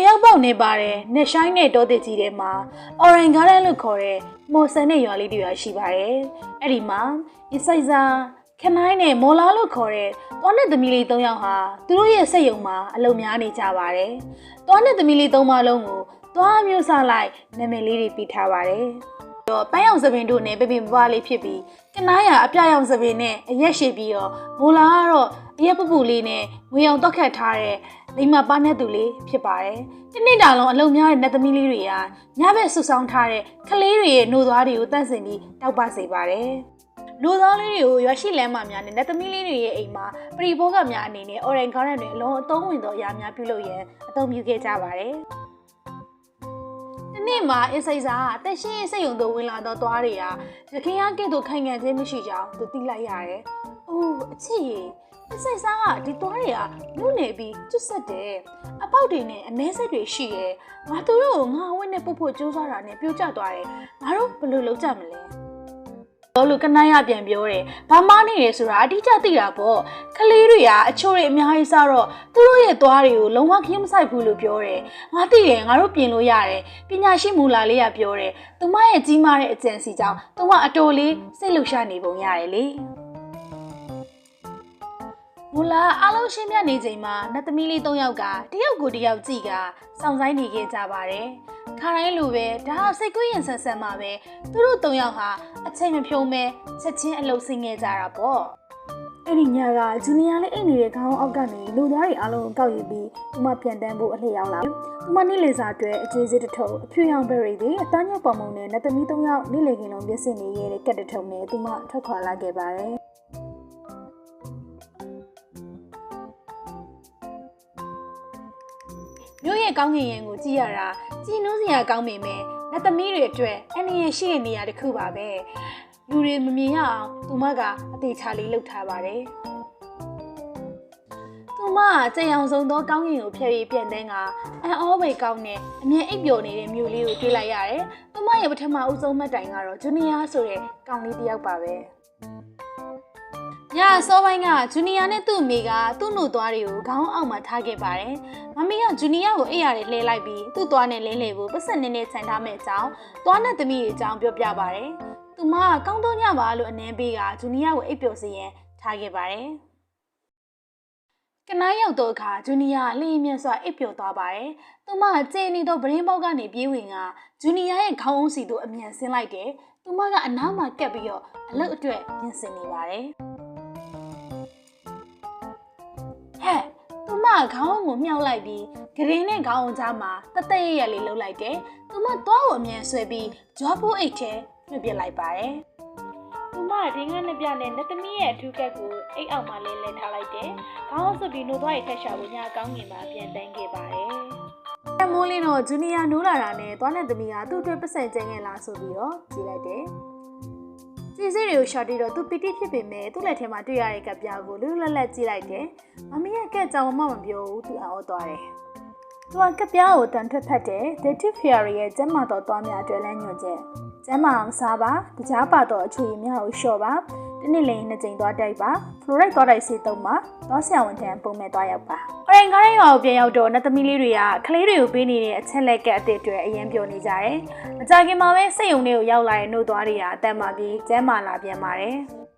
ရောက်ပေါက်နေပါတယ်နဲ့ရှိုင်းနဲ့တောတစ်ကြီးထဲမှာအော်ရင်ဂါရန်လို့ခေါ်တဲ့မော်ဆန်နဲ့ရွာလေးတွေရှိပါတယ်အဲ့ဒီမှာအစိုက်စာခနိုင်းနဲ့မော်လာလို့ခေါ်တဲ့သွားနဲ့သမီးလေး၃ယောက်ဟာသူတို့ရဲ့စက်ရုံမှာအလုပ်များနေကြပါတယ်သွားနဲ့သမီးလေး၃ပါးလုံးကိုသွားမျိုးစားလိုက်နာမည်လေးတွေပြီးထားပါတယ်တော့ပန်းရောင်စပင်တို့နဲ့ပပင်ပွားလေးဖြစ်ပြီးကနိုင်းကအပြရောင်စပင်နဲ့အရက်ရှိပြီးတော့မိုလာကတော့အရက်ပပူလေးနဲ့ငွေအောင်တောက်ခတ်ထားတဲ့လိမ္မာပါနဲ့သူလေးဖြစ်ပါတယ်။တစ်နေ့တာလုံးအလုံများတဲ့နတ်သမီးလေးတွေကညဘက်ဆူဆောင်ထားတဲ့ကလေးတွေရဲ့နှိုးသွားတွေကိုတန့်စင်ပြီးတောက်ပစေပါတယ်။နှိုးသွားလေးတွေကိုရွာရှိလမ်းမများနဲ့နတ်သမီးလေးတွေရဲ့အိမ်မှာပရိဘောဂများအနေနဲ့အော်ရင်ဂါရန်တွေအလုံးအသုံးဝင်သောအရာများပြုလုပ်ရန်အသုံးပြုခဲ့ကြပါတယ်။ဒီနေ့မှာအစိုက်စာအသက်ရှင်စိတ်ယုံတို့ဝင်လာတော့သွားတွေကရခင်ရကဲ့သို့ခိုင်ငံခြင်းမရှိကြောင်းသူသိလိုက်ရတယ်။အိုးအချစ်ရေအစိုက်စားကဒီသွားတွေကနုနေပြီးကျွတ်ဆက်တယ်အပေါက်တွေနဲ့အမဲဆက်တွေရှိရဲငါတို့ကိုငါဝက်နဲ့ပုတ်ဖို့ကြိုးစားတာနဲ့ပြိုကျသွားတယ်ငါတို့ဘယ်လိုလုပ်ကြမလဲတော့လူကနိုင်ရပြန်ပြောတယ်ဘာမှနေရဆိုတာအတိအကျသိတာပေါ့ကလေးတွေကအချို့တွေအများကြီးစားတော့သူတို့ရဲ့သွားတွေကိုလုံးဝခင်းမဆိုင်ဘူးလို့ပြောတယ်ငါသိတယ်ငါတို့ပြင်လို့ရတယ်ပညာရှိမူလာလေးကပြောတယ်သူမရဲ့ကြီးမားတဲ့အကြံစီကြောင့်သူကအတော်လေးစိတ်လှုပ်ရှားနေပုံရတယ်လေမူလာအားလုံးရှင်းပြနေချိန်မှာနတ်သမီးလေး၃ယောက်ကတယောက်ကိုတယောက်ကြည့်ကစောင့်ဆိုင်နေခဲ့ကြပါတယ်ခါတိုင်းလိုပဲဒါစိတ်ကူးရင်ဆန်ဆန်မှာပဲသူတို့၃ယောက်ဟာအချိန်မဖြုံးပဲချက်ချင်းအလုပ်ဆင်းခဲ့ကြတာပေါ့အဲ့ဒီညကဂျူနီယာလေးအိတ်နေတဲ့ခေါင်းအောက်ကနေလူသားတွေအားလုံးကိုကောက်ယူပြီးသူမပြန်တန်းဖို့အလှည့်ရောက်လာသူမနေ့လေစာအတွက်အကျေးစစ်တထုပ်အဖြူရောင်ဘယ်ရီတွေအသားညက်ပေါ်မုံနဲ့နတ်သမီး၃ယောက်နေ့လေခင်းလုံးပြည့်စင်နေရတဲ့ကက်တထုံနဲ့သူမထွက်ခွာလာခဲ့ပါတယ်မြို့ရဲ့ကောင်းကင်ရင်ကိုကြည့်ရတာကြည်နူးစရာကောင်းပေမဲ့လက်သမီးတွေအတွက်အန္တရာယ်ရှိတဲ့နေရာတစ်ခုပါပဲလူတွေမမြင်ရအောင်သူမကအသေးချာလေးလှုပ်ထားပါတယ်သူမကြံအောင်ဆုံးသောကောင်းကင်ကိုဖျက်ပြီးပြန်တဲ့ကအန်အောပဲကောင်းနဲ့အမြဲအိပ်ပျော်နေတဲ့မြို့လေးကိုတွေ့လိုက်ရတယ်သူမရဲ့ပထမအဦးဆုံးမှတ်တိုင်ကတော့ဂျူနီယာဆိုတဲ့ကောင်လေးတစ်ယောက်ပါပဲညစောပိုင်းကဂျူနီယာနဲ့သူ့အမေကသူ့နှုတ်သွားတွေကိုခေါင်းအောက်မှာထားခဲ့ပါတယ်။မမီးကဂျူနီယာကိုအိပ်ရာတွေလှည့်လိုက်ပြီးသူ့သွားနဲ့လင်းလေဖို့ပတ်စံနေနဲ့ခြံထားမဲ့အကြောင်းသွားနဲ့သမီးတွေအကြောင်းပြောပြပါတယ်။သူမကကောင်းတော့ညပါလို့အနှမ်းပေးကဂျူနီယာကိုအိပ်ပျော်စေရန်ထားခဲ့ပါတယ်။ကနိုင်းရောက်တော့အခါဂျူနီယာအလင်းမြတ်စွာအိပ်ပျော်သွားပါတယ်။သူမကကျင်းနေတော့ဗရင်ပေါက်ကနေပြေးဝင်ကဂျူနီယာရဲ့ခေါင်းအုံးစီတို့အမြန်ဆင်းလိုက်တယ်။သူမကအနားမှာကပ်ပြီးတော့အလုတ်အတွက်ပြင်ဆင်နေပါတယ်။ဟဲ့သူမခေါင်းကိုမြှောက်လိုက်ပြီးဂရင်းနဲ့ခေါင်းအောင်ကြားမှာတသက်ရရလေးလှုပ်လိုက်တယ်။သူမသွားကိုအမြန်ဆွဲပြီးဂျွားဖိုးအိတ်ထဲလွှတ်ပစ်လိုက်ပါတယ်။သူမဒင်းကနှစ်ပြနဲ့နတ်သမီးရဲ့အထူးကက်ကိုအိတ်အောက်မှာလဲလဲထားလိုက်တယ်။ခေါင်းဆွပြီးနှုတ်သွားရထက်ရှာဖို့ညကောင်းငင်မှာပြန်တန်းခဲ့ပါတယ်။မိုးလင်းတော့ဂျူနီယာနိုးလာတာနဲ့သွားနဲ့သမီးကသူ့အတွက်ပတ်စံကျန်းခဲ့လားဆိုပြီးတော့ကြည့်လိုက်တယ်။စီစီတွေကိုရှာတီတော့သူပီတိဖြစ်ပေမဲ့သူ့လက်ထဲမှာတွေ့ရတဲ့ကပ်ပြားကိုလွတ်လွတ်လပ်ကြည့်လိုက်တယ်။မမီးရဲ့ကက်ကြောင်မပြောဘူးသူအော်သွားတယ်။သူကကပ်ပြားကိုတန်ထွက်ဖက်တယ်။ Detective Fairy ရဲ့ကျမ်းမာတော်သွားများအတွက်လည်းညွှန်ချက်။ကျမ်းမာအောင်စားပါ။တကြားပါတော့အချွေရများကိုလျှော့ပါ။ဒီနေ့လည်းနှစ်ကြိမ်သွားတိုက်ပါ။ Fluoride သွားတိုက်စေသုံးပါ။သွားဆရာဝန်ထံပုံမဲ့သွားရောက်ပါ။အော်ရင်ကားရဲ့ရွာကိုပြန်ရောက်တော့နတ်သမီးလေးတွေကကလေးတွေကိုပေးနေတဲ့အချက်လက်ကက်အစ်တွေအရင်ပြောနေကြတယ်။မကြခင်မှာပဲစိတ်ယုံတွေကိုရောက်လာတဲ့နှုတ်သွားတွေကအတန်မာပြီးကျမ်းမာလာပြန်ပါတယ်။